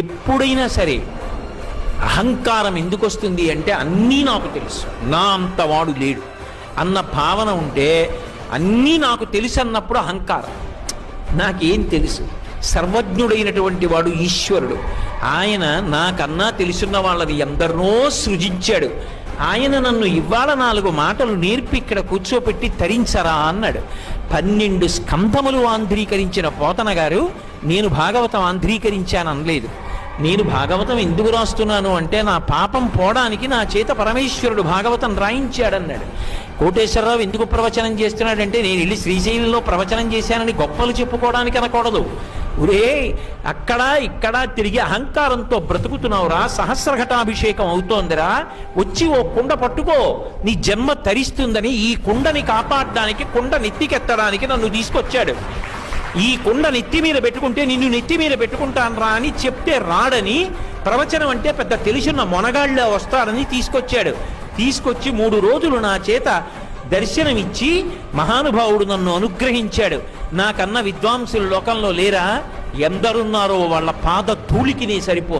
ఎప్పుడైనా సరే అహంకారం ఎందుకు వస్తుంది అంటే అన్నీ నాకు తెలుసు, నా అంత వాడు లేడు అన్న భావన ఉంటే, అన్నీ నాకు తెలుసు అన్నప్పుడు అహంకారం. నాకేం తెలుసు, సర్వజ్ఞుడైనటువంటి వాడు ఈశ్వరుడు, ఆయన నాకన్నా తెలుసున్న వాళ్ళని ఎందరినో సృజించాడు, ఆయన నన్ను ఇవాళ 4 మాటలు నేర్పి ఇక్కడ కూర్చోపెట్టి తరించరా అన్నాడు. 12 స్కంధములు ఆంధ్రీకరించిన పోతన గారు నేను భాగవతం ఆంధ్రీకరించాను అనలేదు. నేను భాగవతం ఎందుకు రాస్తున్నాను అంటే నా పాపం పోవడానికి నా చేత పరమేశ్వరుడు భాగవతం రాయించాడన్నాడు. కోటేశ్వరరావు ఎందుకు ప్రవచనం చేస్తున్నాడంటే నేను వెళ్ళి శ్రీశైలంలో ప్రవచనం చేశానని గొప్పలు చెప్పుకోవడానికి అనకూడదు. ఒరే, అక్కడ ఇక్కడ తిరిగి అహంకారంతో బ్రతుకుతున్నావురా, సహస్రఘటాభిషేకం అవుతోందిరా, వచ్చి ఓ కుండ పట్టుకో, నీ జన్మ తరిస్తుందని ఈ కుండని కాపాడడానికి, కుండ నెత్తికెత్తడానికి నన్ను తీసుకొచ్చాడు. ఈ కుండ నెత్తి మీద పెట్టుకుంటే నిన్ను నెత్తి మీద పెట్టుకుంటాను రా అని చెప్తే రాడని, ప్రవచనం అంటే పెద్ద తెలిసిన మొనగాళ్ళ వస్తాడని తీసుకొచ్చాడు. తీసుకొచ్చి 3 రోజులు నా చేత దర్శనమిచ్చి మహానుభావుడు నన్ను అనుగ్రహించాడు. నాకన్నా విద్వాంసులు లోకంలో లేరా? ఎందరున్నారో వాళ్ళ పాద ధూళికి నీ సరిపో.